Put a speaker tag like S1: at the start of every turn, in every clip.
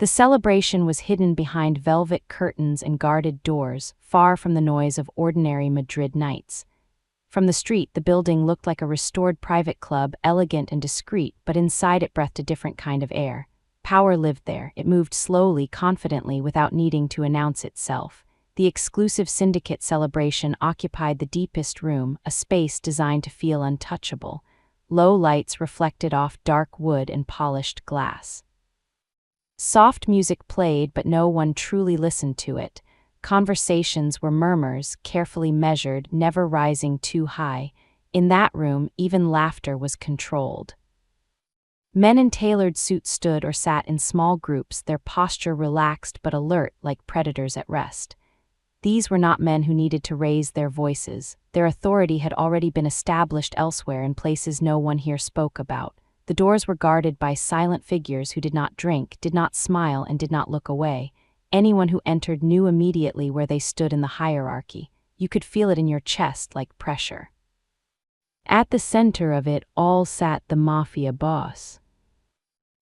S1: The celebration was hidden behind velvet curtains and guarded doors, far from the noise of ordinary Madrid nights. From the street, the building looked like a restored private club, elegant and discreet, but inside it breathed a different kind of air. Power lived there. It moved slowly, confidently, without needing to announce itself. The exclusive syndicate celebration occupied the deepest room, a space designed to feel untouchable. Low lights reflected off dark wood and polished glass. Soft music played, but no one truly listened to it. Conversations were murmurs, carefully measured, never rising too high. In that room, even laughter was controlled. Men in tailored suits stood or sat in small groups, their posture relaxed but alert, like predators at rest. These were not men who needed to raise their voices. Their authority had already been established elsewhere in places no one here spoke about. The doors were guarded by silent figures who did not drink, did not smile, and did not look away. Anyone who entered knew immediately where they stood in the hierarchy. You could feel it in your chest like pressure. At the center of it all sat the Mafia boss.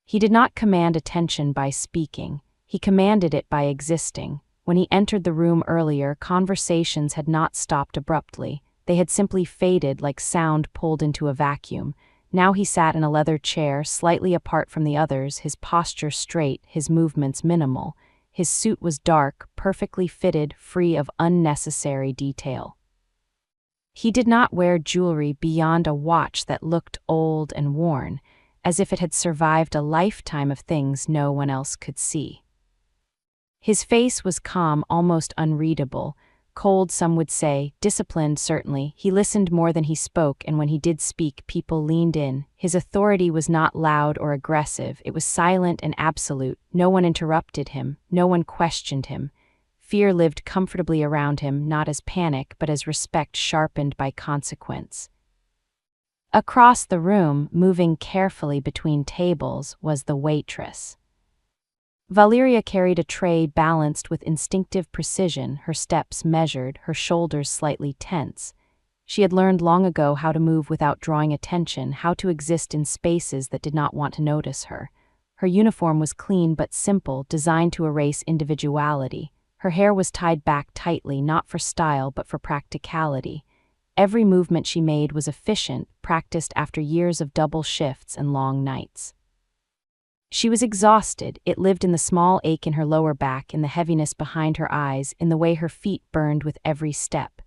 S1: He did not command attention by speaking. He commanded it by existing. When he entered the room earlier, conversations had not stopped abruptly. They had simply faded like sound pulled into a vacuum. Now he sat in a leather chair, slightly apart from the others, his posture straight, his movements minimal. His suit was dark, perfectly fitted, free of unnecessary detail. He did not wear jewelry beyond a watch that looked old and worn, as if it had survived a lifetime of things no one else could see. His face was calm, almost unreadable. Cold, some would say, disciplined, certainly. He listened more than he spoke, and when he did speak, people leaned in. His authority was not loud or aggressive. It was silent and absolute. No one interrupted him. No one questioned him. Fear lived comfortably around him, not as panic, but as respect sharpened by consequence. Across the room, moving carefully between tables, was the waitress. Valeria carried a tray balanced with instinctive precision, her steps measured, her shoulders slightly tense. She had learned long ago how to move without drawing attention, how to exist in spaces that did not want to notice her. Her uniform was clean but simple, designed to erase individuality. Her hair was tied back tightly, not for style but for practicality. Every movement she made was efficient, practiced after years of double shifts and long nights. She was exhausted. It lived in the small ache in her lower back, in the heaviness behind her eyes, in the way her feet burned with every step.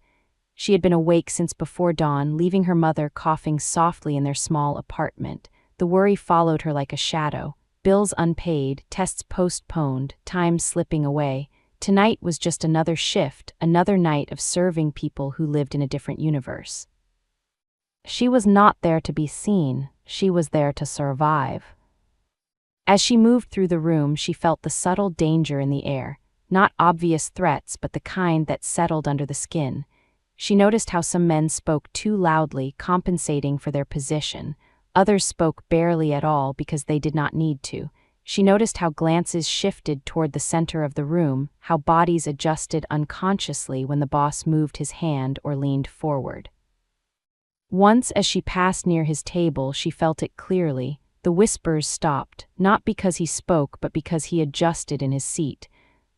S1: She had been awake since before dawn, leaving her mother coughing softly in their small apartment. The worry followed her like a shadow. Bills unpaid, tests postponed, time slipping away. Tonight was just another shift, another night of serving people who lived in a different universe. She was not there to be seen. She was there to survive. As she moved through the room, she felt the subtle danger in the air, not obvious threats, but the kind that settled under the skin. She noticed how some men spoke too loudly, compensating for their position. Others spoke barely at all because they did not need to. She noticed how glances shifted toward the center of the room, how bodies adjusted unconsciously when the boss moved his hand or leaned forward. Once, as she passed near his table, she felt it clearly. The whispers stopped, not because he spoke, but because he adjusted in his seat.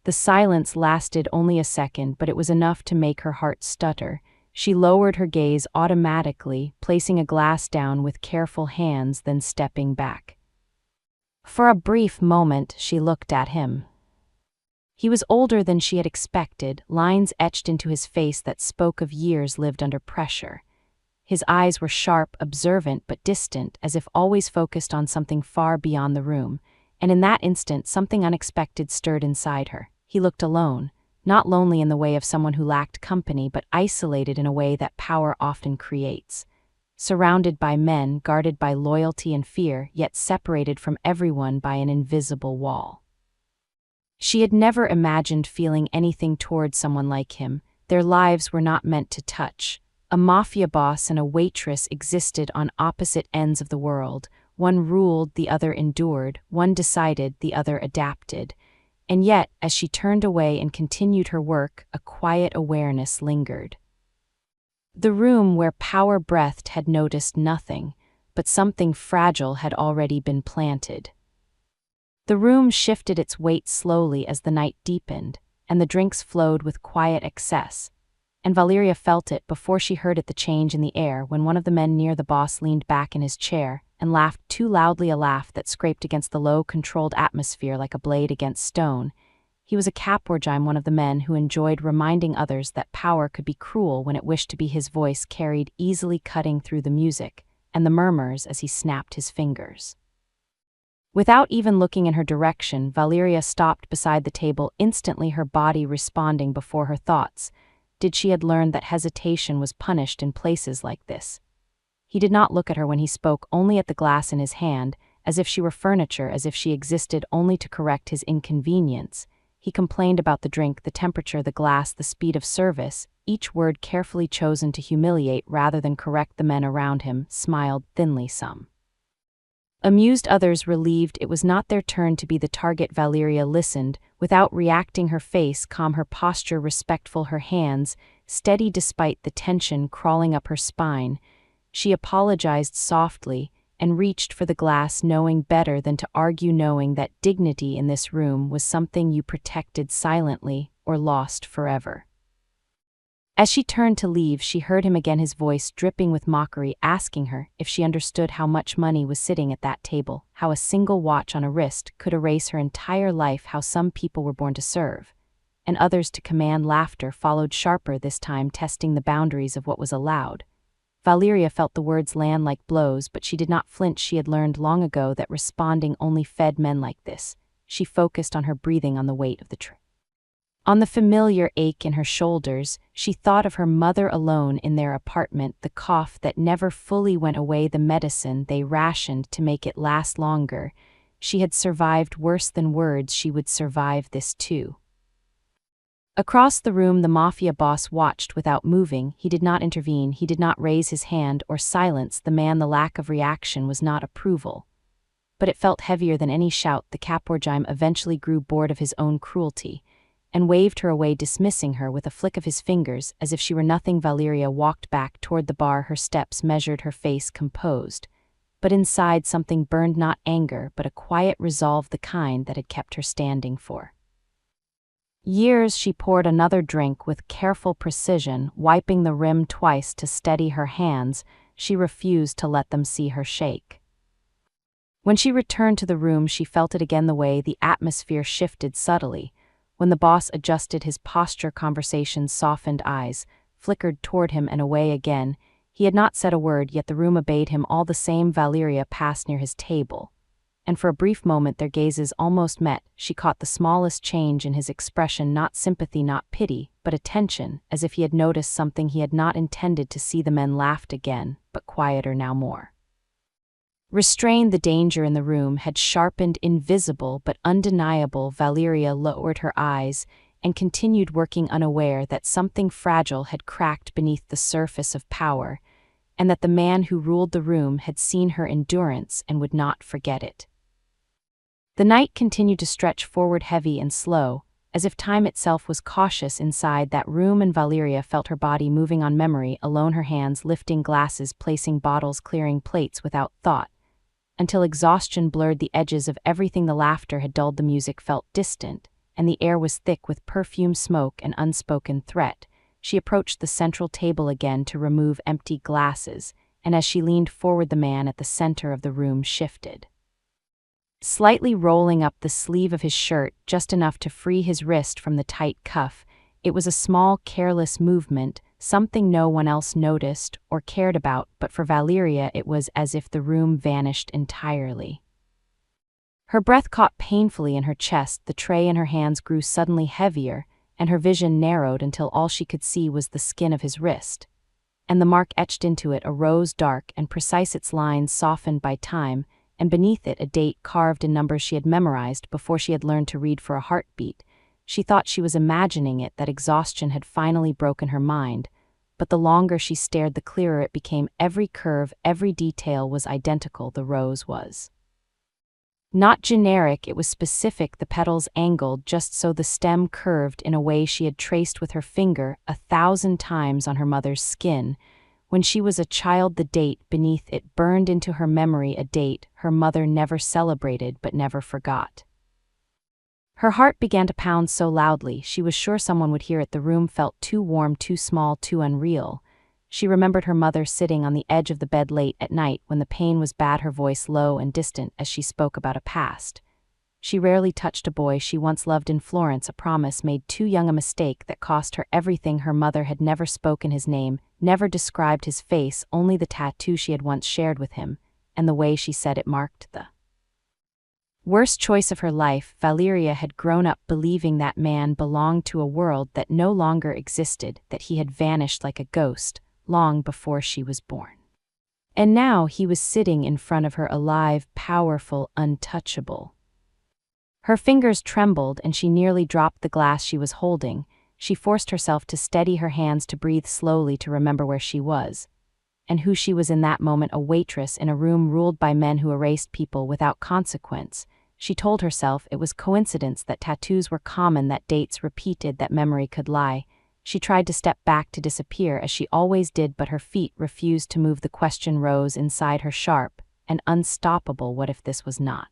S1: The silence lasted only a second, but it was enough to make her heart stutter. She lowered her gaze automatically, placing a glass down with careful hands, then stepping back. For a brief moment, she looked at him. He was older than she had expected, lines etched into his face that spoke of years lived under pressure. His eyes were sharp, observant, but distant, as if always focused on something far beyond the room, and in that instant something unexpected stirred inside her. He looked alone, not lonely in the way of someone who lacked company, but isolated in a way that power often creates. Surrounded by men, guarded by loyalty and fear, yet separated from everyone by an invisible wall. She had never imagined feeling anything toward someone like him. Their lives were not meant to touch. A mafia boss and a waitress existed on opposite ends of the world. One ruled, the other endured. One decided, the other adapted. And yet, as she turned away and continued her work, a quiet awareness lingered. The room where power breathed had noticed nothing, but something fragile had already been planted. The room shifted its weight slowly as the night deepened, and the drinks flowed with quiet excess. And Valeria felt it before she heard it, the change in the air, when one of the men near the boss leaned back in his chair and laughed too loudly, a laugh that scraped against the low, controlled atmosphere like a blade against stone. He was a Capwargime, one of the men who enjoyed reminding others that power could be cruel when it wished to be. His voice carried easily, cutting through the music and the murmurs as he snapped his fingers. Without even looking in her direction, Valeria stopped beside the table, instantly her body responding before her thoughts. Did she had learned that hesitation was punished in places like this? He did not look at her when he spoke, only at the glass in his hand, as if she were furniture, as if she existed only to correct his inconvenience. He complained about the drink, the temperature, the glass, the speed of service, each word carefully chosen to humiliate rather than correct the men around him, smiled thinly, some amused, others relieved it was not their turn to be the target. Valeria listened, without reacting, her face calm, her posture respectful, her hands steady despite the tension crawling up her spine. She apologized softly and reached for the glass, knowing better than to argue, knowing that dignity in this room was something you protected silently or lost forever. As she turned to leave, she heard him again, his voice dripping with mockery, asking her if she understood how much money was sitting at that table, how a single watch on a wrist could erase her entire life, how some people were born to serve, and others to command. Laughter followed, sharper this time, testing the boundaries of what was allowed. Valeria felt the words land like blows, but she did not flinch. She had learned long ago that responding only fed men like this. She focused on her breathing, on the weight of the on the familiar ache in her shoulders. She thought of her mother alone in their apartment, the cough that never fully went away, the medicine they rationed to make it last longer. She had survived worse than words. She would survive this too. Across the room, the Mafia boss watched without moving. He did not intervene, he did not raise his hand or silence the man. The lack of reaction was not approval, but it felt heavier than any shout. The Capwargime eventually grew bored of his own cruelty and waved her away, dismissing her with a flick of his fingers as if she were nothing. Valeria walked back toward the bar, her steps measured, her face composed. But inside something burned, not anger, but a quiet resolve, the kind that had kept her standing for years. She poured another drink with careful precision, wiping the rim twice to steady her hands. She refused to let them see her shake. When she returned to the room, she felt it again, the way the atmosphere shifted subtly. When the boss adjusted his posture, conversation's softened eyes flickered toward him and away again. He had not said a word, yet the room obeyed him all the same. Valeria passed near his table, and for a brief moment their gazes almost met. She caught the smallest change in his expression, not sympathy, not pity, but attention, as if he had noticed something he had not intended to see. The men laughed again, but quieter now, more restrained. The danger in the room had sharpened, invisible but undeniable. Valeria lowered her eyes and continued working, unaware that something fragile had cracked beneath the surface of power, and that the man who ruled the room had seen her endurance and would not forget it. The night continued to stretch forward, heavy and slow, as if time itself was cautious inside that room, and Valeria felt her body moving on memory alone, her hands lifting glasses, placing bottles, clearing plates without thought, until exhaustion blurred the edges of everything. The laughter had dulled, the music felt distant, and the air was thick with perfume, smoke, and unspoken threat. She approached the central table again to remove empty glasses, and as she leaned forward, the man at the center of the room shifted, slightly rolling up the sleeve of his shirt just enough to free his wrist from the tight cuff. It was a small, careless movement, something no one else noticed or cared about, but for Valeria it was as if the room vanished entirely. Her breath caught painfully in her chest, the tray in her hands grew suddenly heavier, and her vision narrowed until all she could see was the skin of his wrist, and the mark etched into it, a rose dark and precise, its lines softened by time, and beneath it a date carved in numbers she had memorized before she had learned to read for a heartbeat. She thought she was imagining it, that exhaustion had finally broken her mind, but the longer she stared, the clearer it became. Every curve, every detail was identical. The rose was not generic, it was specific, the petals angled just so the stem curved in a way she had traced with her finger 1,000 times on her mother's skin. When she was a child, the date beneath it burned into her memory, a date her mother never celebrated but never forgot. Her heart began to pound so loudly, she was sure someone would hear it. The room felt too warm, too small, too unreal. She remembered her mother sitting on the edge of the bed late at night when the pain was bad, her voice low and distant as she spoke about a past. She rarely touched a boy she once loved in Florence, a promise made too young, a mistake that cost her everything. Her mother had never spoken his name, never described his face, only the tattoo she had once shared with him, and the way she said it marked the worst choice of her life. Valeria had grown up believing that man belonged to a world that no longer existed, that he had vanished like a ghost, long before she was born. And now he was sitting in front of her, alive, powerful, untouchable. Her fingers trembled and she nearly dropped the glass she was holding. She forced herself to steady her hands, to breathe slowly, to remember where she was and who she was in that moment, a waitress in a room ruled by men who erased people without consequence. She told herself it was coincidence, that tattoos were common, that dates repeated, that memory could lie. She tried to step back, to disappear as she always did, but her feet refused to move. The question rose inside her, sharp and unstoppable. What if this was not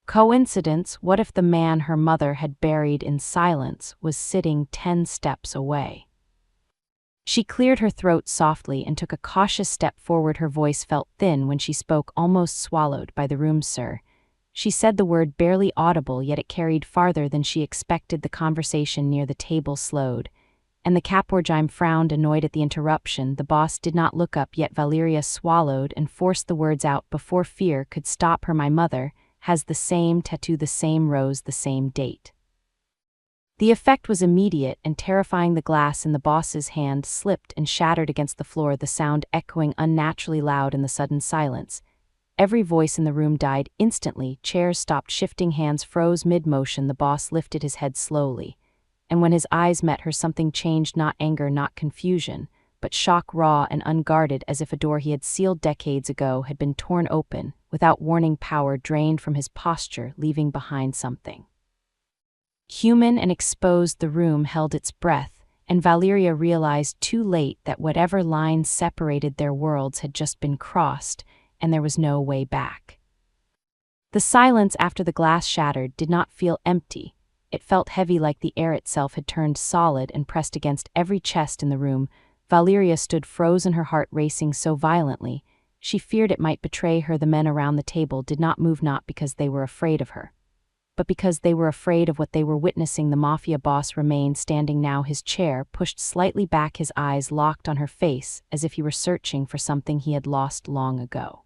S1: coincidence? What if the man her mother had buried in silence was sitting 10 steps away? She cleared her throat softly and took a cautious step forward. Her voice felt thin when she spoke, almost swallowed by the room. Sir. She said the word barely audible, yet it carried farther than she expected. The conversation near the table slowed, and the Capwargime frowned, annoyed at the interruption. The boss did not look up, yet Valeria swallowed and forced the words out before fear could stop her. My mother has the same tattoo, the same rose, the same date. The effect was immediate and terrifying. The glass in the boss's hand slipped and shattered against the floor, the sound echoing unnaturally loud in the sudden silence. Every voice in the room died instantly. Chairs stopped shifting, hands froze mid-motion. The boss lifted his head slowly, and when his eyes met hers, something changed. Not anger, not confusion, but shock, raw and unguarded, as if a door he had sealed decades ago had been torn open. Without warning, power drained from his posture, leaving behind something human and exposed. The room held its breath, and Valeria realized too late that whatever line separated their worlds had just been crossed, and there was no way back. The silence after the glass shattered did not feel empty. It felt heavy, like the air itself had turned solid and pressed against every chest in the room. Valeria stood frozen, her heart racing so violently she feared it might betray her. The men around the table did not move, not because they were afraid of her, but because they were afraid of what they were witnessing. The Mafia boss remained standing now, his chair pushed slightly back, his eyes locked on her face, as if he were searching for something he had lost long ago.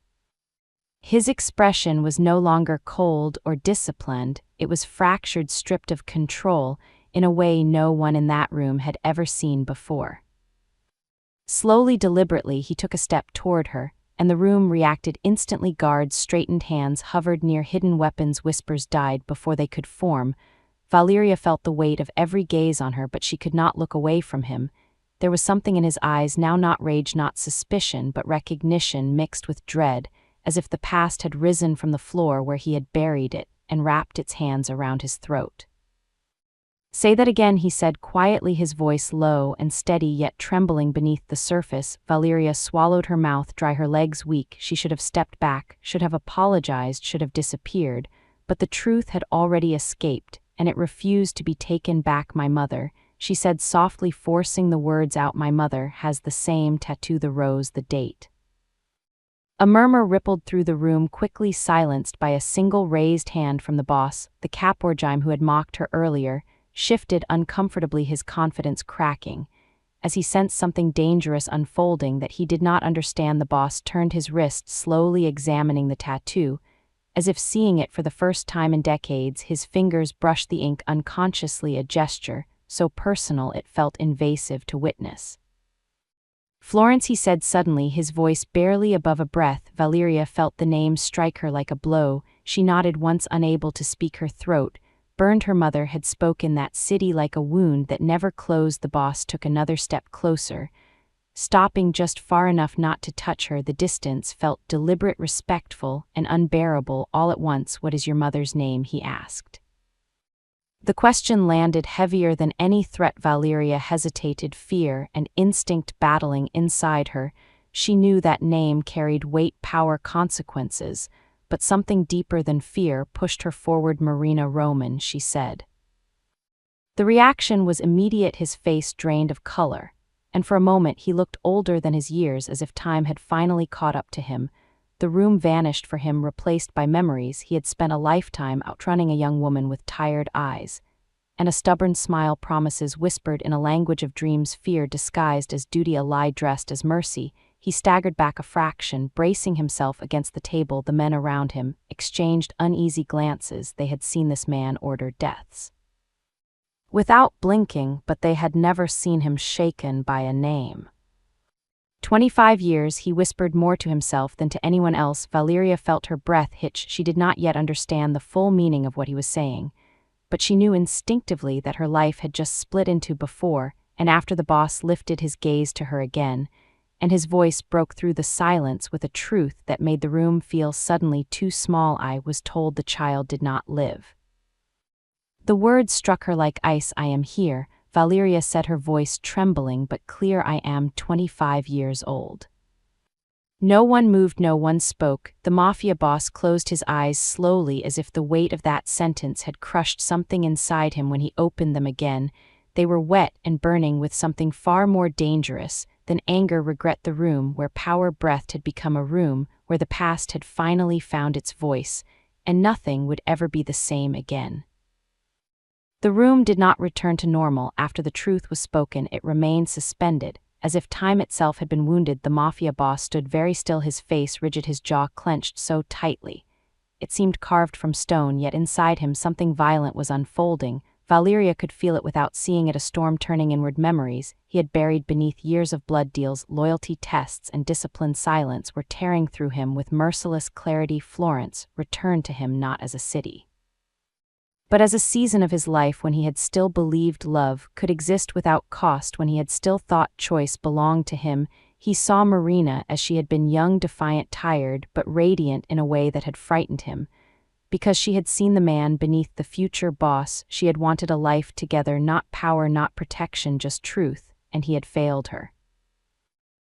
S1: His expression was no longer cold or disciplined, it was fractured, stripped of control, in a way no one in that room had ever seen before. Slowly, deliberately, he took a step toward her, and the room reacted instantly. Guards straightened, hands hovered near hidden weapons, whispers died before they could form. Valeria felt the weight of every gaze on her, but she could not look away from him. There was something in his eyes now, not rage, not suspicion, but recognition mixed with dread, as if the past had risen from the floor where he had buried it and wrapped its hands around his throat. Say that again, he said quietly, his voice low and steady yet trembling beneath the surface. Valeria swallowed, her mouth dry, her legs weak. She should have stepped back, should have apologized, should have disappeared, but the truth had already escaped, and it refused to be taken back. My mother, she said softly, forcing the words out, my mother has the same tattoo, the rose, the date. A murmur rippled through the room, quickly silenced by a single raised hand from the boss. The Capwargime who had mocked her earlier shifted uncomfortably, his confidence cracking, as he sensed something dangerous unfolding that he did not understand. The boss turned his wrist, slowly examining the tattoo, as if seeing it for the first time in decades. His fingers brushed the ink unconsciously, a gesture so personal it felt invasive to witness. Florence, he said suddenly, his voice barely above a breath. Valeria felt the name strike her like a blow. She nodded, once unable to speak, her throat burned. Her mother had spoken that city like a wound that never closed. The boss took another step closer, stopping just far enough not to touch her. The distance felt deliberate, respectful, and unbearable all at once. What is your mother's name? He asked. The question landed heavier than any threat. Valeria hesitated, fear and instinct battling inside her. She knew that name carried weight, power, consequences, but something deeper than fear pushed her forward. Marina Roman, she said. The reaction was immediate. His face drained of color, and for a moment he looked older than his years, as if time had finally caught up to him. The room vanished for him, replaced by memories. He had spent a lifetime outrunning a young woman with tired eyes, and a stubborn smile, promises whispered in a language of dreams, fear disguised as duty, a lie dressed as mercy. He staggered back a fraction, bracing himself against the table. The men around him exchanged uneasy glances. They had seen this man order deaths without blinking, but they had never seen him shaken by a name. 25 years, he whispered more to himself than to anyone else. Valeria felt her breath hitch. She did not yet understand the full meaning of what he was saying, but she knew instinctively that her life had just split into before and after. The boss lifted his gaze to her again, and his voice broke through the silence with a truth that made the room feel suddenly too small. I was told the child did not live. The words struck her like ice. I am here, Valeria said, her voice trembling but clear. I am 25 years old. No one moved, no one spoke. The Mafia boss closed his eyes slowly, as if the weight of that sentence had crushed something inside him. When he opened them again, they were wet and burning with something far more dangerous than anger, regret. The room where power breathed had become a room where the past had finally found its voice, and nothing would ever be the same again. The room did not return to normal after the truth was spoken. It remained suspended, as if time itself had been wounded. The Mafia boss stood very still, his face rigid, his jaw clenched so tightly it seemed carved from stone, yet inside him something violent was unfolding. Valeria could feel it without seeing it, a storm turning inward. Memories he had buried beneath years of blood deals, loyalty tests, and disciplined silence were tearing through him with merciless clarity. Florence returned to him not as a city, but as a season of his life, when he had still believed love could exist without cost, when he had still thought choice belonged to him. He saw Marina as she had been, young, defiant, tired, but radiant in a way that had frightened him. Because she had seen the man beneath the future boss, she had wanted a life together, not power, not protection, just truth, and he had failed her.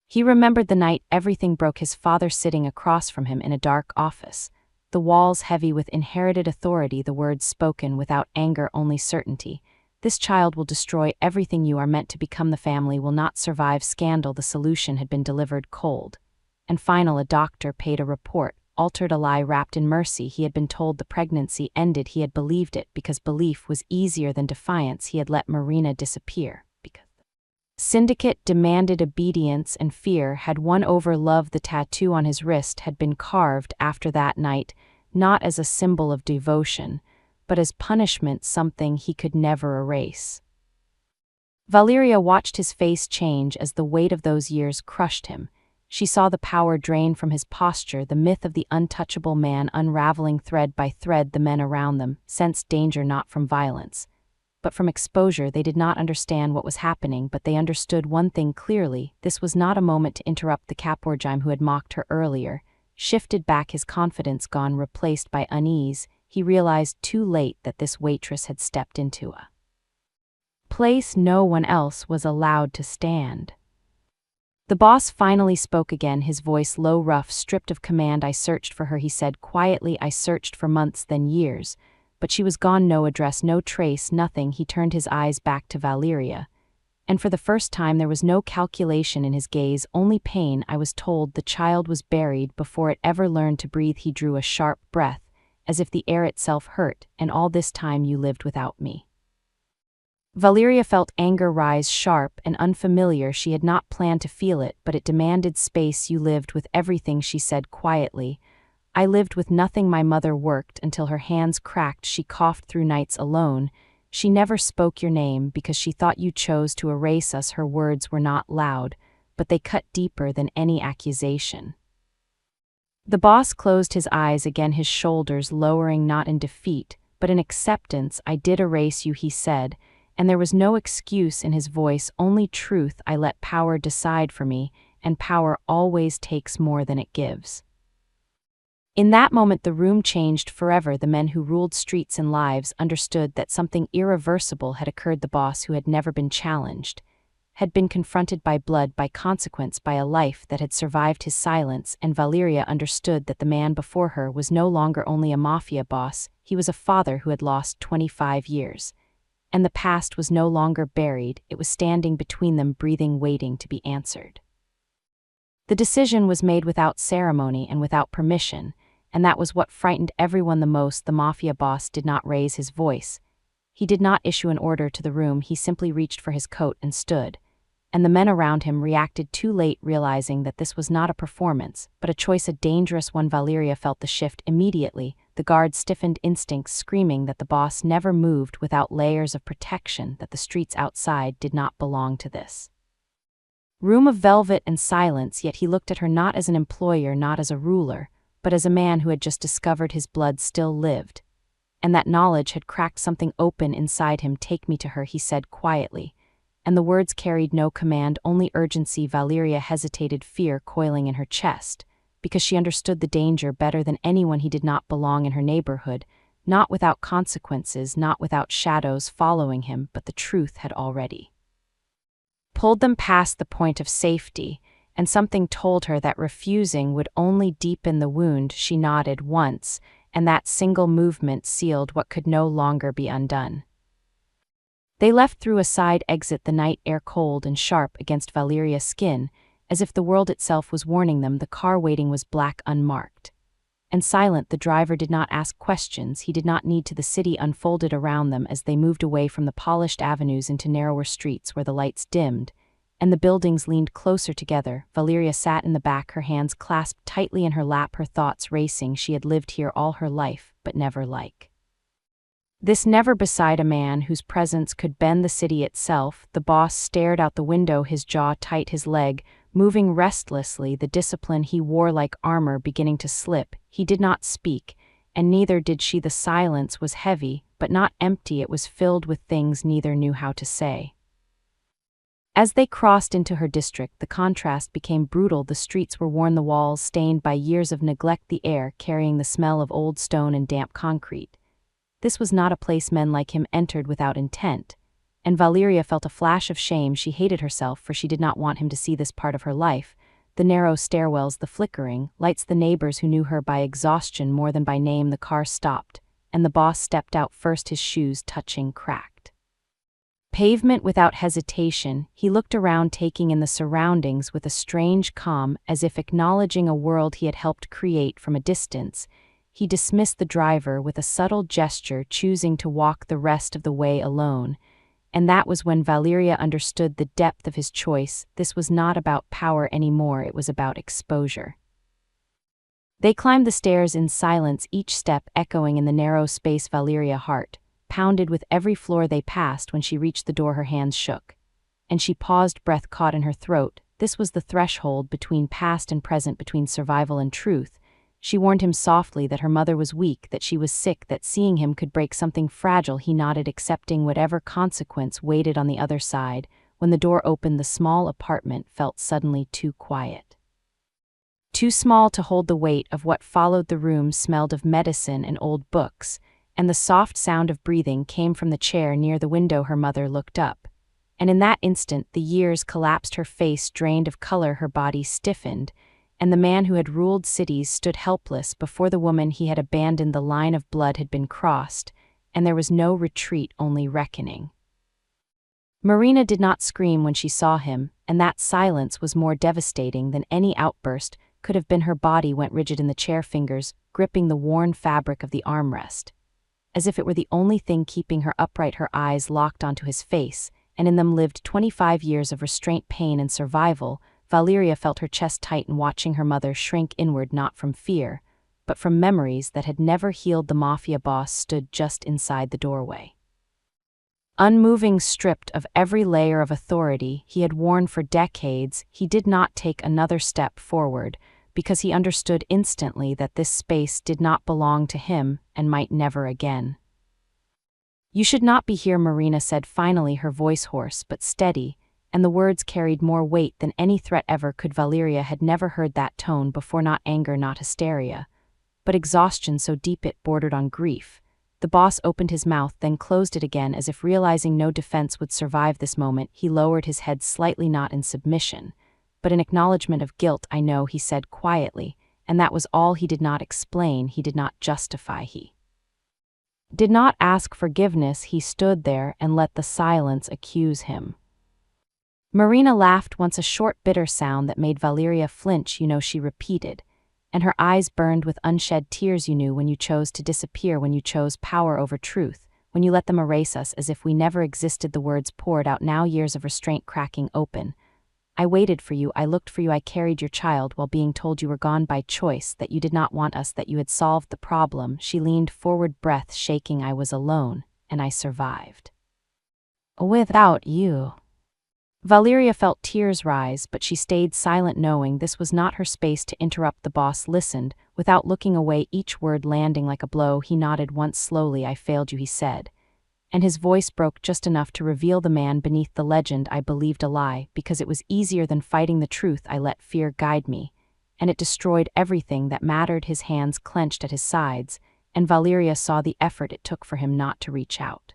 S1: He remembered the night everything broke, his father sitting across from him in a dark office, the walls heavy with inherited authority, the words spoken without anger, only certainty. This child will destroy everything you are meant to become. The family will not survive. Scandal. The solution had been delivered cold and final. A doctor paid a report, altered, a lie wrapped in mercy. He had been told the pregnancy ended. He had believed it because belief was easier than defiance. He had let Marina disappear because syndicate demanded obedience, and fear had won over love. The tattoo on his wrist had been carved after that night, not as a symbol of devotion, but as punishment, something he could never erase. Valeria watched his face change as the weight of those years crushed him. She saw the power drain from his posture, the myth of the untouchable man unraveling thread by thread. The men around them sensed danger, not from violence, but from exposure. They did not understand what was happening, but they understood one thing clearly: this was not a moment to interrupt. The Caporgime who had mocked her earlier shifted back, his confidence gone, replaced by unease. He realized too late that this waitress had stepped into a place no one else was allowed to stand. The boss finally spoke again, his voice low, rough, stripped of command. I searched for her, he said quietly. I searched for months, then years, but she was gone. No address, no trace, nothing. He turned his eyes back to Valeria, and for the first time there was no calculation in his gaze, only pain. I was told the child was buried before it ever learned to breathe. He drew a sharp breath, as if the air itself hurt. And all this time you lived without me. Valeria felt anger rise, sharp and unfamiliar. She had not planned to feel it, but it demanded space. You lived with everything, she said quietly. I lived with nothing. My mother worked until her hands cracked. She coughed through nights alone. She never spoke your name because she thought you chose to erase us. Her words were not loud, but they cut deeper than any accusation. The boss closed his eyes again, his shoulders lowering, not in defeat, but in acceptance. I did erase you, he said, and there was no excuse in his voice, only truth. I let power decide for me, and power always takes more than it gives. In that moment the room changed forever. The men who ruled streets and lives understood that something irreversible had occurred. The boss, who had never been challenged, had been confronted by blood, by consequence, by a life that had survived his silence, and Valeria understood that the man before her was no longer only a mafia boss, he was a father who had lost 25 years. And the past was no longer buried, it was standing between them, breathing, waiting to be answered. The decision was made without ceremony and without permission, and that was what frightened everyone the most. The mafia boss did not raise his voice. He did not issue an order to the room, he simply reached for his coat and stood. And the men around him reacted too late, realizing that this was not a performance, but a choice, a dangerous one. Valeria felt the shift immediately, the guard's stiffened instincts screaming that the boss never moved without layers of protection, that the streets outside did not belong to this room of velvet and silence. Yet he looked at her not as an employer, not as a ruler, but as a man who had just discovered his blood still lived. And that knowledge had cracked something open inside him. "Take me to her," he said quietly. And the words carried no command, only urgency. Valeria hesitated, fear coiling in her chest, because she understood the danger better than anyone. He did not belong in her neighborhood, not without consequences, not without shadows following him, but the truth had already pulled them past the point of safety, and something told her that refusing would only deepen the wound. She nodded once, and that single movement sealed what could no longer be undone. They left through a side exit, the night air cold and sharp against Valeria's skin, as if the world itself was warning them. The car waiting was black, unmarked and silent. The driver did not ask questions, he did not need to. The city unfolded around them as they moved away from the polished avenues into narrower streets where the lights dimmed, and the buildings leaned closer together. Valeria sat in the back, her hands clasped tightly in her lap, her thoughts racing. She had lived here all her life, but never like this, never beside a man whose presence could bend the city itself. The boss stared out the window, his jaw tight, his leg moving restlessly, the discipline he wore like armor beginning to slip. He did not speak, and neither did she. The silence was heavy, but not empty, it was filled with things neither knew how to say. As they crossed into her district, the contrast became brutal. The streets were worn, the walls stained by years of neglect, the air carrying the smell of old stone and damp concrete. This was not a place men like him entered without intent, and Valeria felt a flash of shame. She hated herself, for she did not want him to see this part of her life. The narrow stairwells, the flickering lights, the neighbors who knew her by exhaustion more than by name. The car stopped, and the boss stepped out first, his shoes touching cracked pavement without hesitation. He looked around, taking in the surroundings with a strange calm, as if acknowledging a world he had helped create from a distance. He dismissed the driver with a subtle gesture, choosing to walk the rest of the way alone. And that was when Valeria understood the depth of his choice. This was not about power anymore, it was about exposure. They climbed the stairs in silence, each step echoing in the narrow space. Valeria's heart pounded with every floor they passed. When she reached the door, her hands shook, and she paused, breath caught in her throat. This was the threshold between past and present, between survival and truth. She warned him softly that her mother was weak, that she was sick, that seeing him could break something fragile. He nodded, accepting whatever consequence waited on the other side. When the door opened, the small apartment felt suddenly too quiet. Too small to hold the weight of what followed. The room smelled of medicine and old books, and the soft sound of breathing came from the chair near the window. Her mother looked up, and in that instant the years collapsed. Her face drained of color, her body stiffened, and the man who had ruled cities stood helpless before the woman he had abandoned. The line of blood had been crossed, and there was no retreat, only reckoning. Marina did not scream when she saw him, and that silence was more devastating than any outburst could have been. Her body went rigid in the chair, fingers gripping the worn fabric of the armrest, as if it were the only thing keeping her upright. Her eyes locked onto his face, and in them lived 25 years of restraint, pain, and survival. Valeria felt her chest tighten, watching her mother shrink inward, not from fear, but from memories that had never healed. The mafia boss stood just inside the doorway, unmoving, stripped of every layer of authority he had worn for decades. He did not take another step forward, because he understood instantly that this space did not belong to him and might never again. "You should not be here," Marina said finally, her voice hoarse but steady, and the words carried more weight than any threat ever could. Valeria had never heard that tone before, not anger, not hysteria, but exhaustion so deep it bordered on grief. The boss opened his mouth, then closed it again as if realizing no defense would survive this moment. He lowered his head slightly, not in submission, but in acknowledgement of guilt. "I know," he said quietly, and that was all. He did not explain, he did not justify, he did not ask forgiveness. He stood there and let the silence accuse him. Marina laughed once, a short, bitter sound that made Valeria flinch. "You know," she repeated, and her eyes burned with unshed tears. "You knew when you chose to disappear, when you chose power over truth, when you let them erase us as if we never existed." The words poured out now, years of restraint cracking open. "I waited for you, I looked for you, I carried your child while being told you were gone by choice, that you did not want us, that you had solved the problem." She leaned forward, breath shaking. "I was alone, and I survived. Without you." Valeria felt tears rise, but she stayed silent, knowing this was not her space to interrupt. The boss listened, without looking away, each word landing like a blow. He nodded once slowly. "I failed you," he said, and his voice broke just enough to reveal the man beneath the legend. "I believed a lie, because it was easier than fighting the truth. I let fear guide me, and it destroyed everything that mattered." His hands clenched at his sides, and Valeria saw the effort it took for him not to reach out.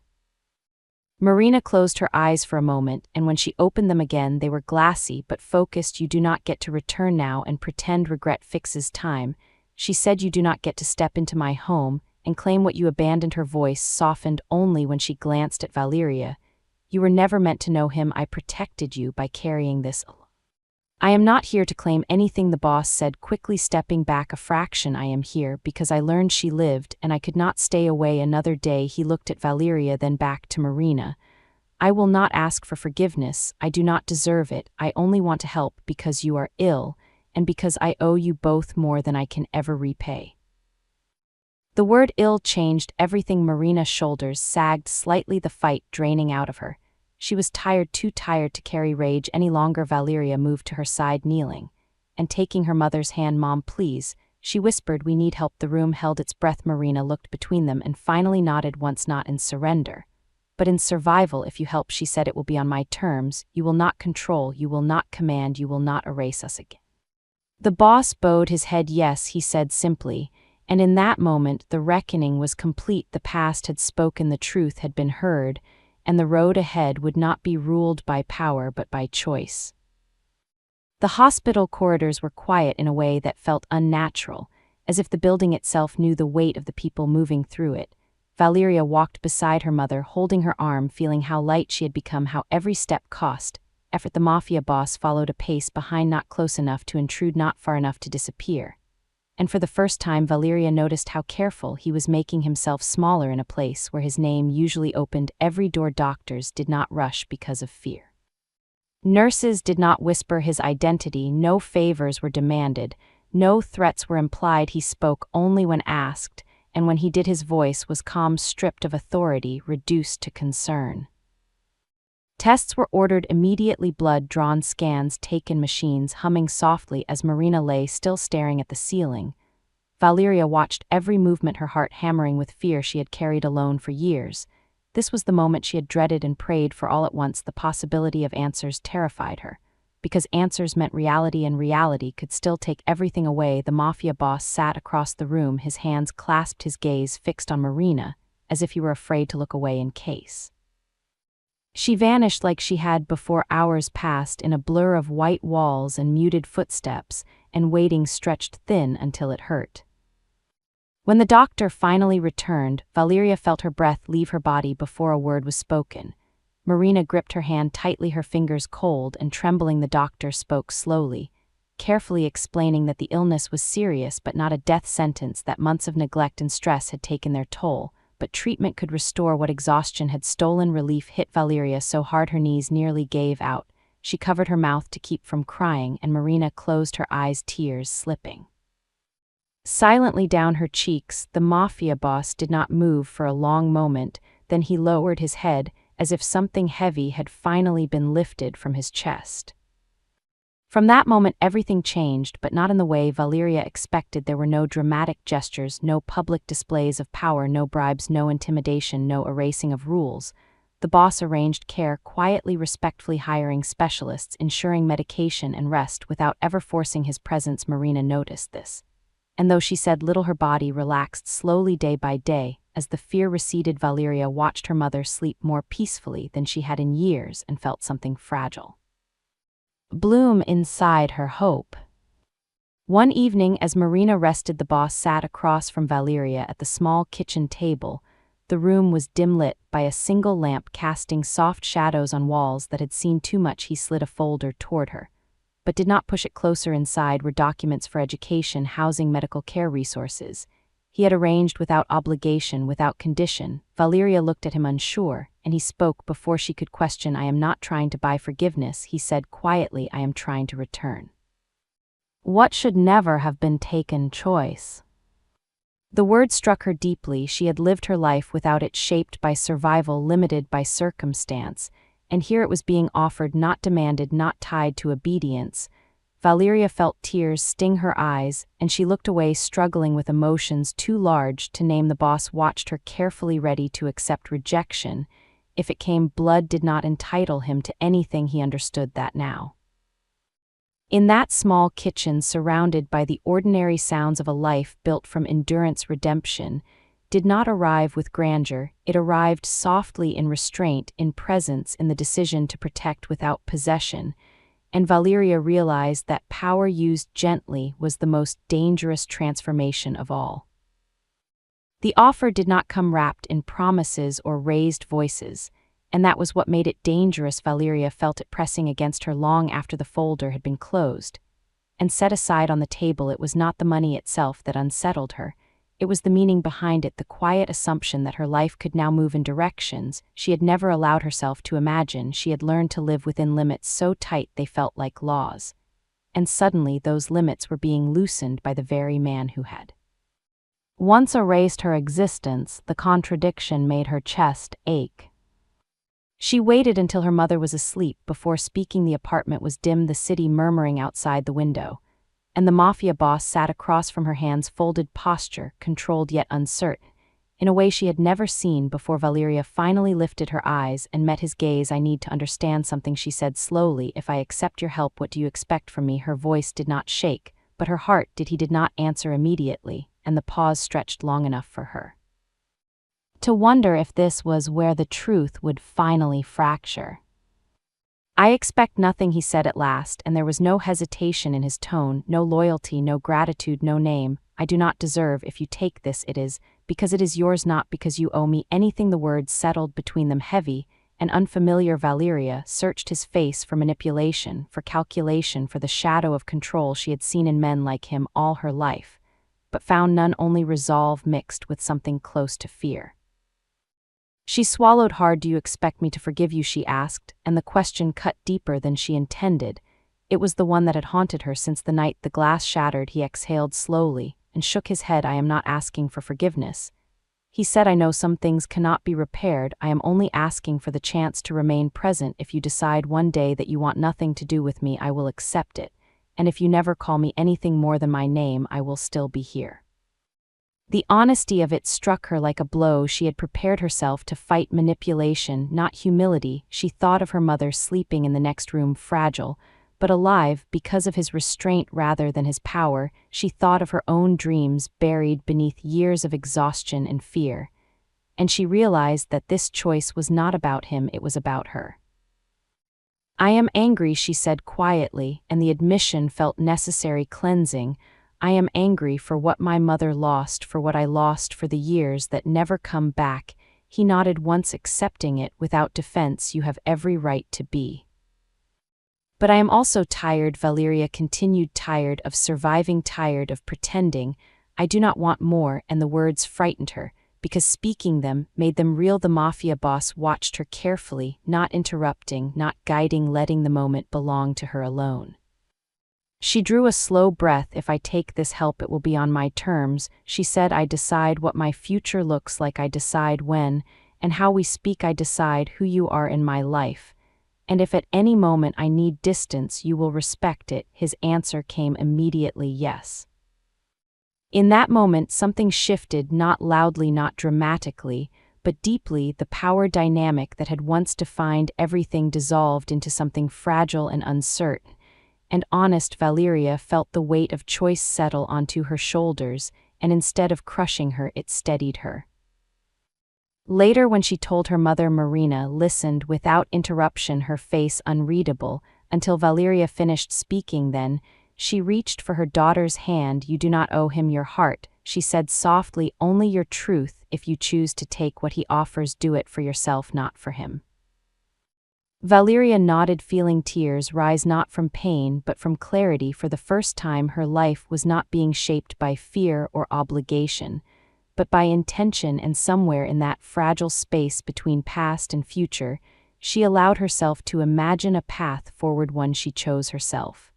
S1: Marina closed her eyes for a moment, and when she opened them again, they were glassy but focused. "You do not get to return now and pretend regret fixes time," she said. "You do not get to step into my home and claim what you abandoned." Her voice softened only when she glanced at Valeria. "You were never meant to know him. I protected you by carrying this alone." "I am not here to claim anything," the boss said quickly, stepping back a fraction. "I am here because I learned she lived, and I could not stay away another day." He looked at Valeria, then back to Marina. "I will not ask for forgiveness. I do not deserve it. I only want to help because you are ill, and because I owe you both more than I can ever repay." The word "ill" changed everything. Marina's shoulders sagged slightly, the fight draining out of her. She was tired, too tired to carry rage any longer. Valeria moved to her side, kneeling, and taking her mother's hand. "Mom, please," she whispered, "we need help." The room held its breath. Marina looked between them and finally nodded once, not in surrender, but in survival. "If you help," she said, "it will be on my terms. You will not control, you will not command, you will not erase us again." The boss bowed his head. "Yes," he said simply, and in that moment the reckoning was complete. The past had spoken, the truth had been heard, and the road ahead would not be ruled by power but by choice. The hospital corridors were quiet in a way that felt unnatural, as if the building itself knew the weight of the people moving through it. Valeria walked beside her mother, holding her arm, feeling how light she had become, how every step cost effort. The Mafia boss followed a pace behind, not close enough to intrude, not far enough to disappear. And for the first time, Valeria noticed how careful he was making himself smaller in a place where his name usually opened every door. Doctors did not rush because of fear. Nurses did not whisper his identity. No favors were demanded. No threats were implied. He spoke only when asked, and when he did, his voice was calm, stripped of authority, reduced to concern. Tests were ordered immediately, blood drawn, scans taken, machines humming softly as Marina lay still staring at the ceiling. Valeria watched every movement, her heart hammering with fear she had carried alone for years. This was the moment she had dreaded and prayed for all at once. The possibility of answers terrified her, because answers meant reality, and reality could still take everything away. The Mafia boss sat across the room, his hands clasped, his gaze fixed on Marina, as if he were afraid to look away in case she vanished like she had before. Hours passed in a blur of white walls and muted footsteps, and waiting stretched thin until it hurt. When the doctor finally returned, Valeria felt her breath leave her body before a word was spoken. Marina gripped her hand tightly, her fingers cold and trembling. The doctor spoke slowly, carefully explaining that the illness was serious but not a death sentence, that months of neglect and stress had taken their toll, but treatment could restore what exhaustion had stolen. Relief hit Valeria so hard her knees nearly gave out. She covered her mouth to keep from crying, and Marina closed her eyes, tears slipping silently down her cheeks. The Mafia boss did not move for a long moment, then he lowered his head, as if something heavy had finally been lifted from his chest. From that moment everything changed, but not in the way Valeria expected. There were no dramatic gestures, no public displays of power, no bribes, no intimidation, no erasing of rules. The boss arranged care quietly, respectfully, hiring specialists, ensuring medication and rest without ever forcing his presence. Marina noticed this, and though she said little, her body relaxed slowly day by day. As the fear receded, Valeria watched her mother sleep more peacefully than she had in years and felt something fragile bloom inside her hope. One evening, as Marina rested, the boss sat across from Valeria at the small kitchen table. The room was dim lit by a single lamp casting soft shadows on walls that had seen too much. He slid a folder toward her, but did not push it closer. Inside were documents for education, housing, medical care resources. He had arranged without obligation, without condition. Valeria looked at him unsure, and he spoke before she could question. "I am not trying to buy forgiveness," he said quietly. "I am trying to return what should never have been taken choice." The word struck her deeply. She had lived her life without it, shaped by survival, limited by circumstance, and here it was being offered, not demanded, not tied to obedience. Valeria felt tears sting her eyes, and she looked away, struggling with emotions too large to name. The boss watched her carefully, ready to accept rejection. If it came, blood did not entitle him to anything. He understood that now. In that small kitchen, surrounded by the ordinary sounds of a life built from endurance, redemption did not arrive with grandeur. It arrived softly, in restraint, in presence, in the decision to protect without possession. And Valeria realized that power used gently was the most dangerous transformation of all. The offer did not come wrapped in promises or raised voices, and that was what made it dangerous. Valeria felt it pressing against her long after the folder had been closed and set aside on the table. It was not the money itself that unsettled her. It was the meaning behind it, the quiet assumption that her life could now move in directions she had never allowed herself to imagine. She had learned to live within limits so tight they felt like laws. And suddenly those limits were being loosened by the very man who had once erased her existence. The contradiction made her chest ache. She waited until her mother was asleep before speaking. The apartment was dim, the city murmuring outside the window, and the Mafia boss sat across from her, hands folded, posture controlled yet uncertain, in a way she had never seen before. Valeria finally lifted her eyes and met his gaze. "I need to understand something," she said slowly. "If I accept your help, what do you expect from me?" Her voice did not shake, but her heart did. He did not answer immediately, and the pause stretched long enough for her to wonder if this was where the truth would finally fracture. "I expect nothing," he said at last, and there was no hesitation in his tone, no loyalty, no gratitude, no name. "I do not deserve. If you take this, it is because it is yours, not because you owe me anything." The words settled between them, heavy and unfamiliar. Valeria searched his face for manipulation, for calculation, for the shadow of control she had seen in men like him all her life, but found none, only resolve mixed with something close to fear. She swallowed hard. "Do you expect me to forgive you?" she asked, and the question cut deeper than she intended. It was the one that had haunted her since the night the glass shattered. He exhaled slowly and shook his head. "I am not asking for forgiveness," he said. "I know some things cannot be repaired. I am only asking for the chance to remain present. If you decide one day that you want nothing to do with me, I will accept it, and if you never call me anything more than my name, I will still be here." The honesty of it struck her like a blow. She had prepared herself to fight manipulation, not humility. She thought of her mother sleeping in the next room, fragile, but alive because of his restraint rather than his power. She thought of her own dreams buried beneath years of exhaustion and fear. And she realized that this choice was not about him, it was about her. "I am angry," she said quietly, and the admission felt necessary, cleansing. "I am angry for what my mother lost, for what I lost, for the years that never come back." He nodded, once accepting it without defense. "You have every right to be. But I am also tired," Valeria continued, "tired of surviving, tired of pretending. I do not want more," and the words frightened her, because speaking them made them real. The Mafia boss watched her carefully, not interrupting, not guiding, letting the moment belong to her alone. She drew a slow breath. "If I take this help, it will be on my terms," she said. "I decide what my future looks like. I decide when and how we speak. I decide who you are in my life. And if at any moment I need distance, you will respect it." His answer came immediately, yes. In that moment, something shifted, not loudly, not dramatically, but deeply. The power dynamic that had once defined everything dissolved into something fragile and uncertain. And honest, Valeria felt the weight of choice settle onto her shoulders, and instead of crushing her, it steadied her. Later, when she told her mother, Marina listened without interruption, her face unreadable, until Valeria finished speaking. Then she reached for her daughter's hand. "You do not owe him your heart," she said softly, "only your truth. If you choose to take what he offers, do it for yourself, not for him." Valeria nodded, feeling tears rise not from pain but from clarity. For the first time, her life was not being shaped by fear or obligation, but by intention, and somewhere in that fragile space between past and future, she allowed herself to imagine a path forward, one she chose herself.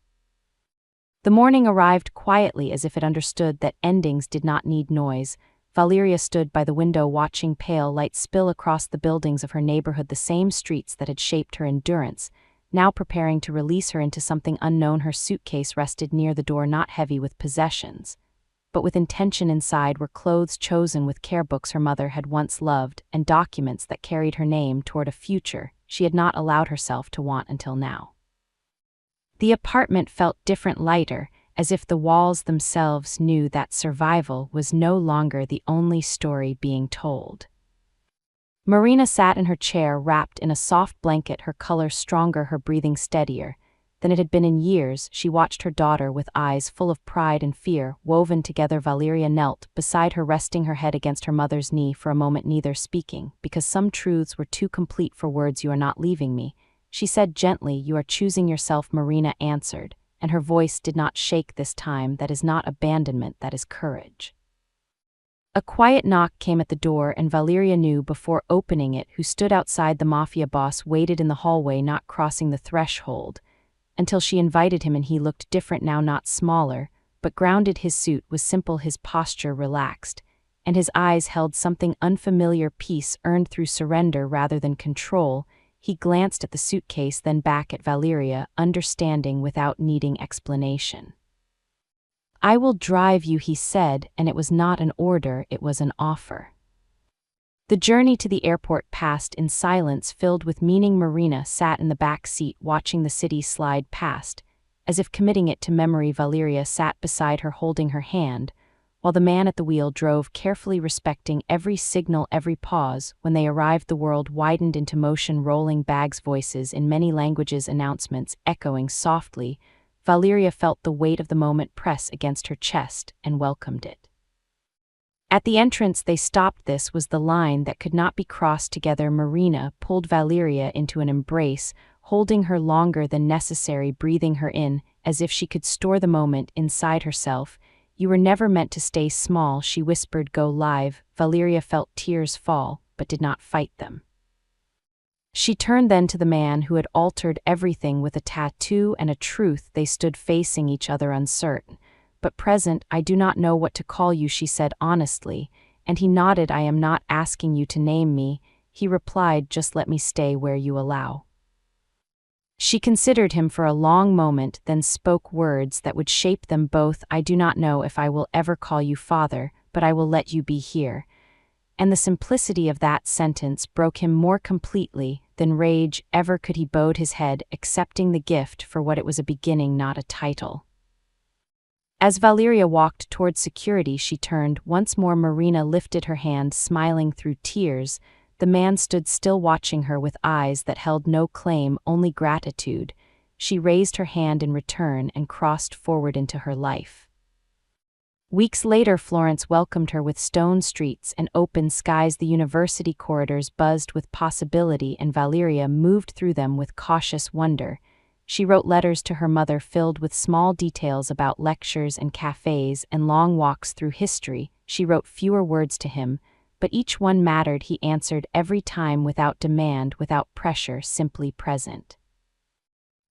S1: The morning arrived quietly, as if it understood that endings did not need noise. Valeria stood by the window watching pale light spill across the buildings of her neighborhood, the same streets that had shaped her endurance, now preparing to release her into something unknown. Her suitcase rested near the door, not heavy with possessions, but with intention. Inside were clothes chosen with care, books her mother had once loved, and documents that carried her name toward a future she had not allowed herself to want until now. The apartment felt different, lighter, as if the walls themselves knew that survival was no longer the only story being told. Marina sat in her chair, wrapped in a soft blanket, her color stronger, her breathing steadier than it had been in years. She watched her daughter with eyes full of pride and fear, woven together. Valeria knelt beside her, resting her head against her mother's knee for a moment, neither speaking, because some truths were too complete for words. "You are not leaving me," she said gently. "You are choosing yourself," Marina answered, and her voice did not shake this time. "That is not abandonment, that is courage." A quiet knock came at the door, and Valeria knew before opening it who stood outside. The Mafia boss waited in the hallway, not crossing the threshold, until she invited him, and he looked different now, not smaller, but grounded. His suit was simple, his posture relaxed, and his eyes held something unfamiliar, peace earned through surrender rather than control. He glanced at the suitcase, then back at Valeria, understanding without needing explanation. "I will drive you," he said, and it was not an order, it was an offer. The journey to the airport passed in silence filled with meaning. Marina sat in the back seat, watching the city slide past, as if committing it to memory. Valeria sat beside her, holding her hand, while the man at the wheel drove carefully, respecting every signal, every pause. When they arrived, the world widened into motion, rolling bags, voices in many languages, announcements echoing softly. Valeria felt the weight of the moment press against her chest and welcomed it. At the entrance they stopped. This was the line that could not be crossed. Together, Marina pulled Valeria into an embrace, holding her longer than necessary, breathing her in, as if she could store the moment inside herself. "You were never meant to stay small," she whispered. "Go live." Valeria felt tears fall, but did not fight them. She turned then to the man who had altered everything. With a tattoo and a truth, they stood facing each other, uncertain but present. "I do not know what to call you," she said honestly, and he nodded. "I am not asking you to name me," he replied, "just let me stay where you allow." She considered him for a long moment, then spoke words that would shape them both. "I do not know if I will ever call you father, but I will let you be here." And the simplicity of that sentence broke him more completely than rage ever could. He bowed his head, accepting the gift for what it was, a beginning, not a title. As Valeria walked toward security, she turned once more. Marina lifted her hand, smiling through tears. The man stood still, watching her with eyes that held no claim, only gratitude. She raised her hand in return and crossed forward into her life. Weeks later, Florence welcomed her with stone streets and open skies. The university corridors buzzed with possibility, and Valeria moved through them with cautious wonder. She wrote letters to her mother filled with small details about lectures and cafes and long walks through history. She wrote fewer words to him, but each one mattered. He answered every time, without demand, without pressure, simply present.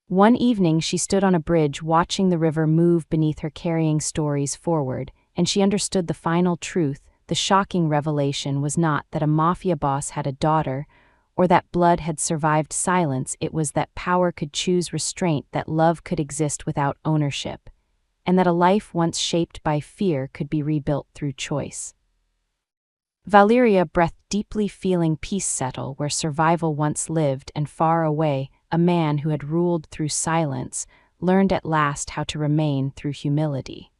S1: One evening she stood on a bridge watching the river move beneath her, carrying stories forward, and she understood the final truth. The shocking revelation was not that a mafia boss had a daughter, or that blood had survived silence. It was that power could choose restraint, that love could exist without ownership, and that a life once shaped by fear could be rebuilt through choice. Valeria breathed deeply, feeling peace settle where survival once lived, and far away, a man who had ruled through silence learned at last how to remain through humility.